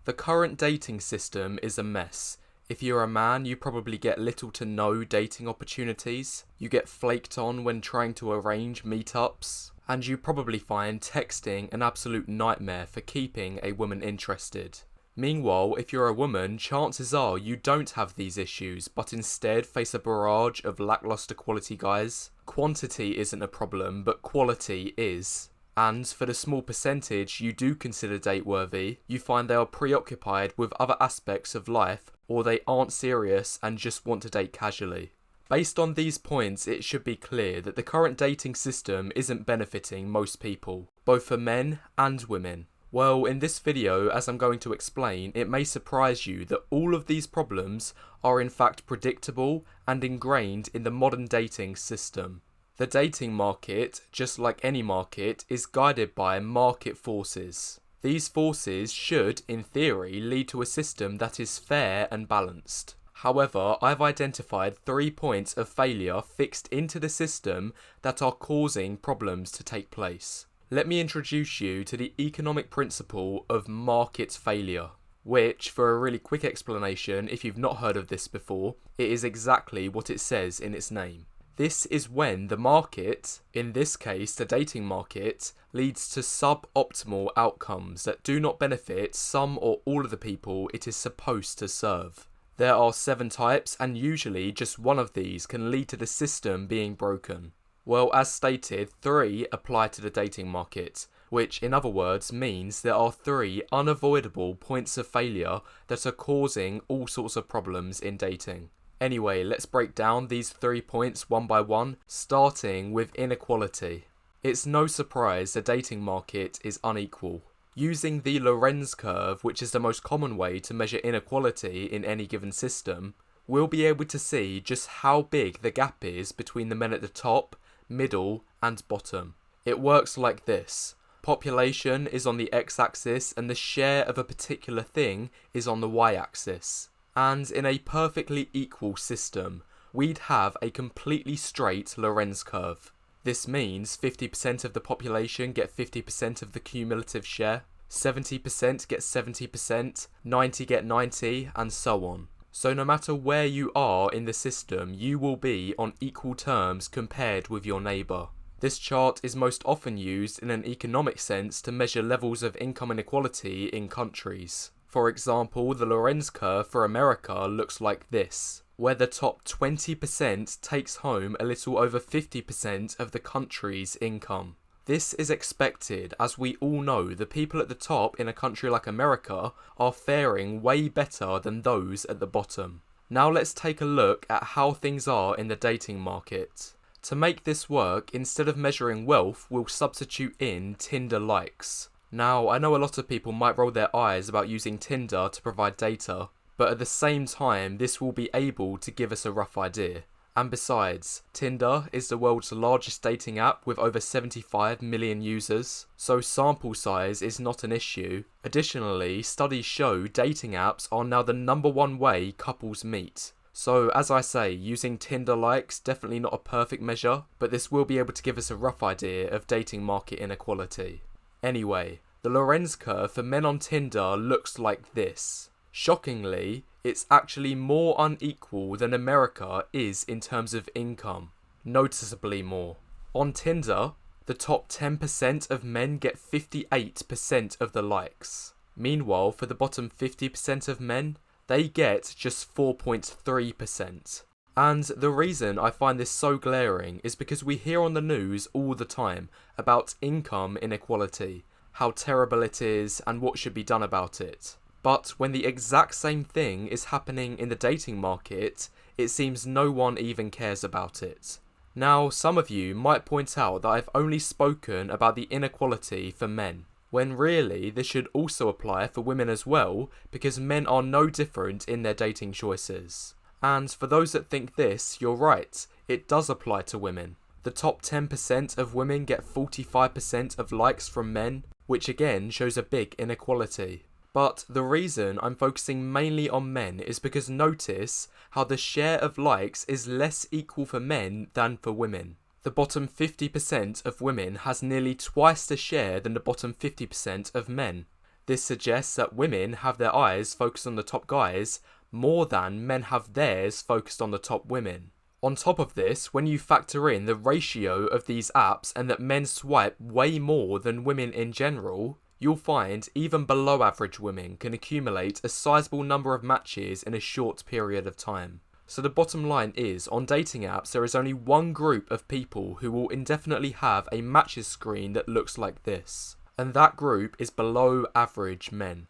The current dating system is a mess. If you're a man, you probably get little to no dating opportunities, you get flaked on when trying to arrange meetups, and you probably find texting an absolute nightmare for keeping a woman interested. Meanwhile, if you're a woman, chances are you don't have these issues, but instead face a barrage of lackluster quality guys. Quantity isn't a problem, but quality is. And for the small percentage you do consider date-worthy, you find they are preoccupied with other aspects of life, or they aren't serious and just want to date casually. Based on these points, it should be clear that the current dating system isn't benefiting most people, both for men and women. Well, in this video, as I'm going to explain, it may surprise you that all of these problems are in fact predictable and ingrained in the modern dating system. The dating market, just like any market, is guided by market forces. These forces should, in theory, lead to a system that is fair and balanced. However, I've identified 3 points of failure fixed into the system that are causing problems to take place. Let me introduce you to the economic principle of market failure, which, for a really quick explanation, if you've not heard of this before, it is exactly what it says in its name. This is when the market, in this case the dating market, leads to suboptimal outcomes that do not benefit some or all of the people it is supposed to serve. There are 7 types, and usually just one of these can lead to the system being broken. Well, as stated, 3 apply to the dating market, which in other words means there are 3 unavoidable points of failure that are causing all sorts of problems in dating. Anyway, let's break down these 3 points one by one, starting with inequality. It's no surprise the dating market is unequal. Using the Lorenz curve, which is the most common way to measure inequality in any given system, we'll be able to see just how big the gap is between the men at the top, middle, and bottom. It works like this. Population is on the x-axis and the share of a particular thing is on the y-axis. And in a perfectly equal system, we'd have a completely straight Lorenz curve. This means 50% of the population get 50% of the cumulative share, 70% get 70%, 90 get 90, and so on. So no matter where you are in the system, you will be on equal terms compared with your neighbour. This chart is most often used in an economic sense to measure levels of income inequality in countries. For example, the Lorenz curve for America looks like this, where the top 20% takes home a little over 50% of the country's income. This is expected, as we all know the people at the top in a country like America are faring way better than those at the bottom. Now let's take a look at how things are in the dating market. To make this work, instead of measuring wealth, we'll substitute in Tinder likes. Now, I know a lot of people might roll their eyes about using Tinder to provide data, but at the same time, this will be able to give us a rough idea. And besides, Tinder is the world's largest dating app with over 75 million users, so sample size is not an issue. Additionally, studies show dating apps are now the #1 way couples meet. So as I say, using Tinder likes definitely not a perfect measure, but this will be able to give us a rough idea of dating market inequality. Anyway, the Lorenz curve for men on Tinder looks like this. Shockingly, it's actually more unequal than America is in terms of income. Noticeably more. On Tinder, the top 10% of men get 58% of the likes. Meanwhile, for the bottom 50% of men, they get just 4.3%. And the reason I find this so glaring is because we hear on the news all the time about income inequality, how terrible it is and what should be done about it. But when the exact same thing is happening in the dating market, it seems no one even cares about it. Now, some of you might point out that I've only spoken about the inequality for men, when really this should also apply for women as well, because men are no different in their dating choices. And for those that think this, you're right, it does apply to women. The top 10% of women get 45% of likes from men, which again shows a big inequality. But the reason I'm focusing mainly on men is because notice how the share of likes is less equal for men than for women. The bottom 50% of women has nearly twice the share than the bottom 50% of men. This suggests that women have their eyes focused on the top guys more than men have theirs focused on the top women. On top of this, when you factor in the ratio of these apps and that men swipe way more than women in general, you'll find even below average women can accumulate a sizable number of matches in a short period of time. So the bottom line is, on dating apps there is only one group of people who will indefinitely have a matches screen that looks like this, and that group is below average men.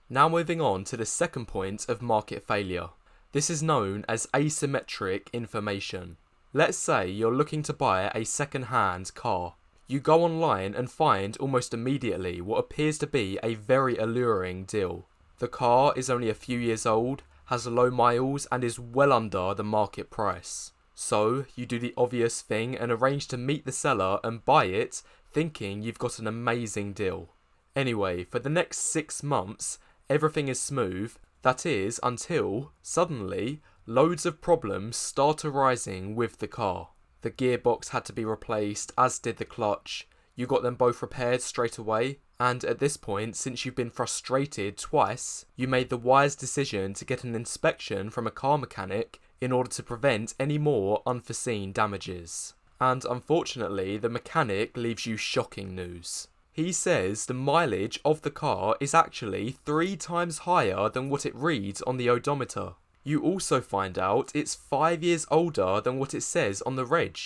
Now moving on to the second point of market failure. This is known as asymmetric information. Let's say you're looking to buy a second-hand car. You go online and find almost immediately what appears to be a very alluring deal. The car is only a few years old, has low miles and is well under the market price. So you do the obvious thing and arrange to meet the seller and buy it, thinking you've got an amazing deal. Anyway, for the next 6 months, everything is smooth. That is, until, suddenly, loads of problems start arising with the car. The gearbox had to be replaced, as did the clutch. You got them both repaired straight away, and at this point, since you've been frustrated twice, you made the wise decision to get an inspection from a car mechanic in order to prevent any more unforeseen damages. And unfortunately, the mechanic leaves you shocking news. He says the mileage of the car is actually 3 times higher than what it reads on the odometer. You also find out it's 5 years older than what it says on the reg.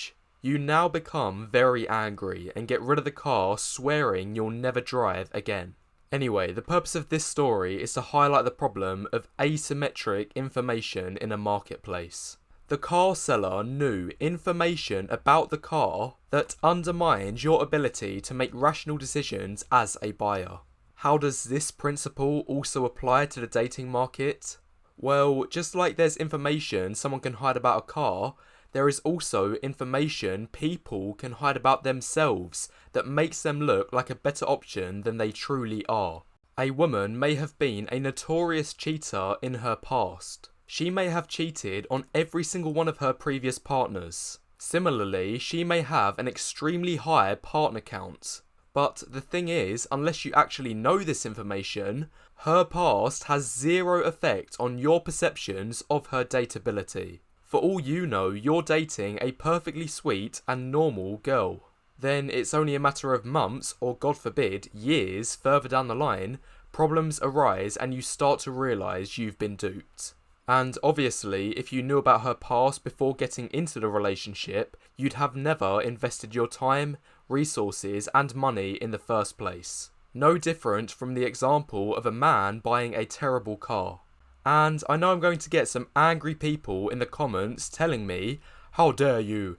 You now become very angry and get rid of the car, swearing you'll never drive again. Anyway, the purpose of this story is to highlight the problem of asymmetric information in a marketplace. The car seller knew information about the car that undermines your ability to make rational decisions as a buyer. How does this principle also apply to the dating market? Well, just like there's information someone can hide about a car, there is also information people can hide about themselves that makes them look like a better option than they truly are. A woman may have been a notorious cheater in her past. She may have cheated on every single one of her previous partners. Similarly, she may have an extremely high partner count. But the thing is, unless you actually know this information, her past has zero effect on your perceptions of her dateability. For all you know, you're dating a perfectly sweet and normal girl. Then it's only a matter of months, or God forbid, years further down the line, problems arise and you start to realise you've been duped. And obviously, if you knew about her past before getting into the relationship, you'd have never invested your time, resources and money in the first place. No different from the example of a man buying a terrible car. And I know I'm going to get some angry people in the comments telling me, how dare you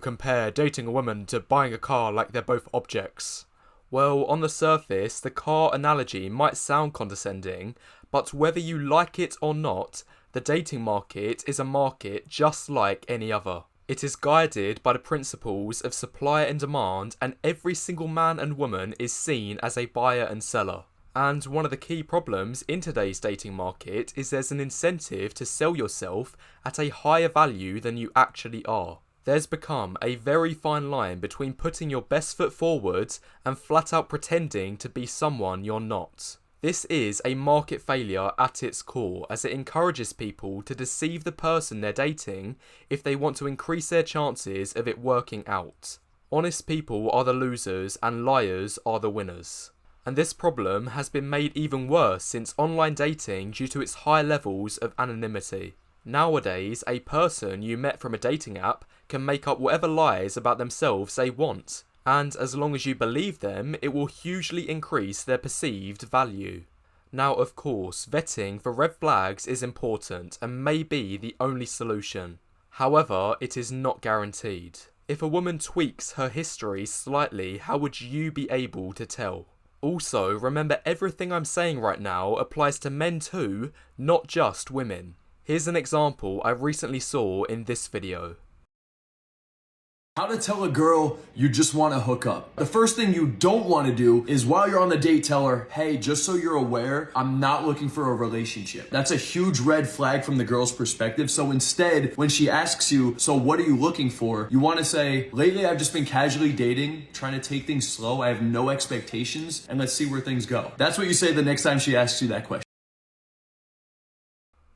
compare dating a woman to buying a car like they're both objects. Well, on the surface, the car analogy might sound condescending, but whether you like it or not, the dating market is a market just like any other. It is guided by the principles of supply and demand, and every single man and woman is seen as a buyer and seller. And one of the key problems in today's dating market is there's an incentive to sell yourself at a higher value than you actually are. There's become a very fine line between putting your best foot forward and flat out pretending to be someone you're not. This is a market failure at its core, as it encourages people to deceive the person they're dating if they want to increase their chances of it working out. Honest people are the losers and liars are the winners. And this problem has been made even worse since online dating due to its high levels of anonymity. Nowadays, a person you met from a dating app can make up whatever lies about themselves they want, and as long as you believe them, it will hugely increase their perceived value. Now, of course, vetting for red flags is important and may be the only solution. However, it is not guaranteed. If a woman tweaks her history slightly, how would you be able to tell? Also, remember everything I'm saying right now applies to men too, not just women. Here's an example I recently saw in this video. How to tell a girl you just want to hook up. The first thing you don't want to do is while you're on the date tell her, hey, just so you're aware, I'm not looking for a relationship. That's a huge red flag from the girl's perspective. So instead, when she asks you, so what are you looking for? You want to say, lately I've just been casually dating, trying to take things slow. I have no expectations, and let's see where things go. That's what you say the next time she asks you that question.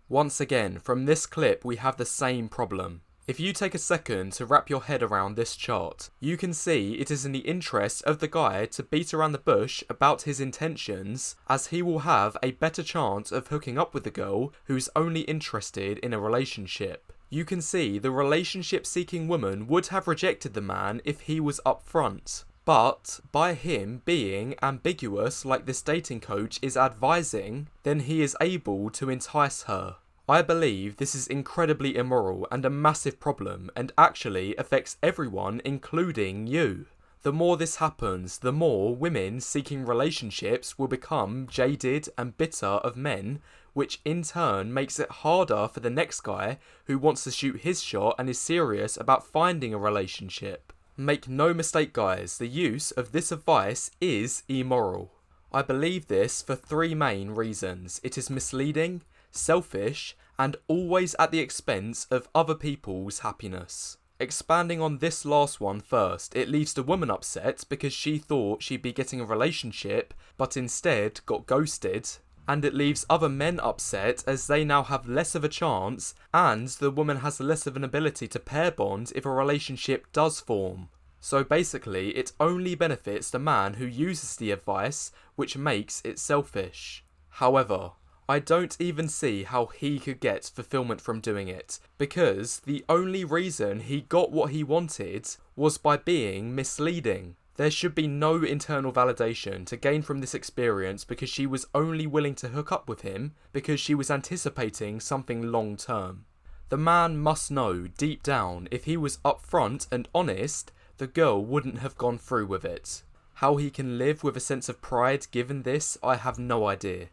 Once again, from this clip we have the same problem. If you take a second to wrap your head around this chart, you can see it is in the interest of the guy to beat around the bush about his intentions, as he will have a better chance of hooking up with the girl who's only interested in a relationship. You can see the relationship-seeking woman would have rejected the man if he was upfront. But by him being ambiguous like this dating coach is advising, then he is able to entice her. I believe this is incredibly immoral and a massive problem, and actually affects everyone, including you. The more this happens, the more women seeking relationships will become jaded and bitter of men, which in turn makes it harder for the next guy who wants to shoot his shot and is serious about finding a relationship. Make no mistake guys, the use of this advice is immoral. I believe this for three main reasons. It is misleading, selfish, and always at the expense of other people's happiness. Expanding on this last one first, it leaves the woman upset because she thought she'd be getting a relationship, but instead got ghosted, and it leaves other men upset as they now have less of a chance, and the woman has less of an ability to pair bond if a relationship does form. So basically, it only benefits the man who uses the advice, which makes it selfish. However, I don't even see how he could get fulfillment from doing it, because the only reason he got what he wanted was by being misleading. There should be no internal validation to gain from this experience because she was only willing to hook up with him because she was anticipating something long term. The man must know deep down if he was upfront and honest, the girl wouldn't have gone through with it. How he can live with a sense of pride given this, I have no idea.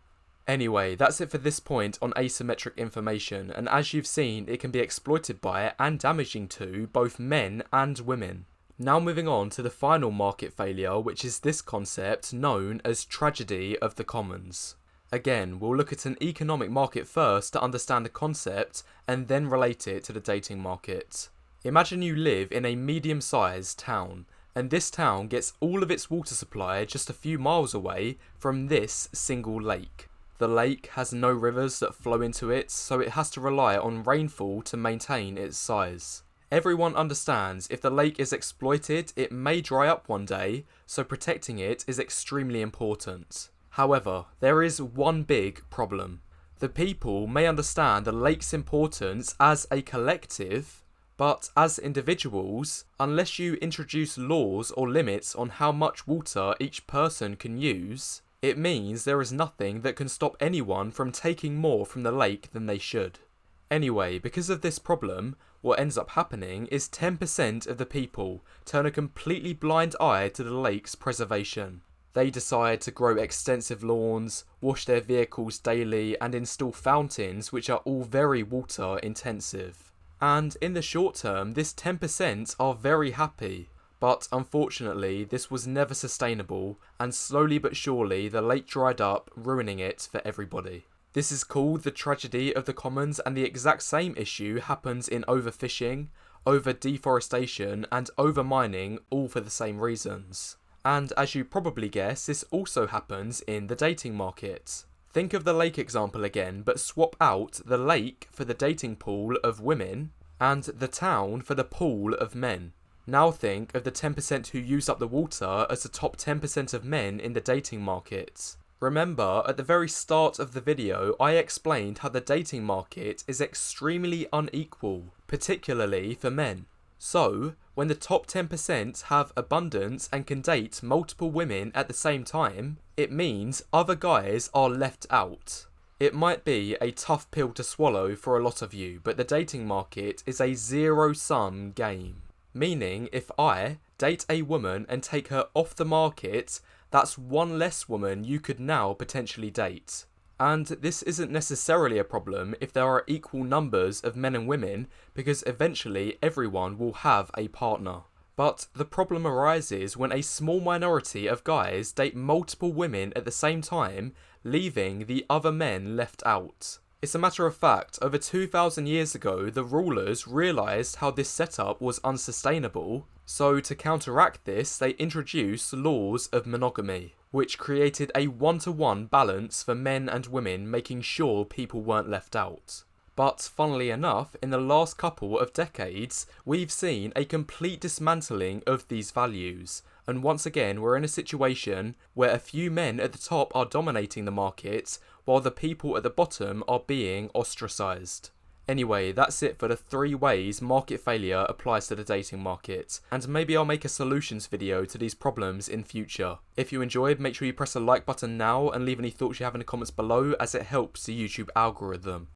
Anyway, that's it for this point on asymmetric information, and as you've seen, it can be exploited by and damaging to both men and women. Now moving on to the final market failure, which is this concept known as tragedy of the commons. Again, we'll look at an economic market first to understand the concept, and then relate it to the dating market. Imagine you live in a medium-sized town, and this town gets all of its water supply just a few miles away from this single lake. The lake has no rivers that flow into it, so it has to rely on rainfall to maintain its size. Everyone understands if the lake is exploited, it may dry up one day, so protecting it is extremely important. However, there is one big problem. The people may understand the lake's importance as a collective, but as individuals, unless you introduce laws or limits on how much water each person can use, it means there is nothing that can stop anyone from taking more from the lake than they should. Anyway, because of this problem, what ends up happening is 10% of the people turn a completely blind eye to the lake's preservation. They decide to grow extensive lawns, wash their vehicles daily, and install fountains which are all very water intensive. And in the short term, this 10% are very happy. But unfortunately, this was never sustainable, and slowly but surely the lake dried up, ruining it for everybody. This is called the tragedy of the commons, and the exact same issue happens in overfishing, over-deforestation, and over-mining, all for the same reasons. And as you probably guess, this also happens in the dating market. Think of the lake example again, but swap out the lake for the dating pool of women, and the town for the pool of men. Now think of the 10% who use up the water as the top 10% of men in the dating market. Remember, at the very start of the video, I explained how the dating market is extremely unequal, particularly for men. So, when the top 10% have abundance and can date multiple women at the same time, it means other guys are left out. It might be a tough pill to swallow for a lot of you, but the dating market is a zero-sum game. Meaning, if I date a woman and take her off the market, that's one less woman you could now potentially date. And this isn't necessarily a problem if there are equal numbers of men and women, because eventually everyone will have a partner. But the problem arises when a small minority of guys date multiple women at the same time, leaving the other men left out. It's a matter of fact, over 2,000 years ago, the rulers realised how this setup was unsustainable, so to counteract this, they introduced laws of monogamy, which created a 1-to-1 balance for men and women, making sure people weren't left out. But funnily enough, in the last couple of decades, we've seen a complete dismantling of these values. And once again, we're in a situation where a few men at the top are dominating the market, while the people at the bottom are being ostracised. Anyway, that's it for the 3 ways market failure applies to the dating market, and maybe I'll make a solutions video to these problems in future. If you enjoyed, make sure you press the like button now and leave any thoughts you have in the comments below, as it helps the YouTube algorithm.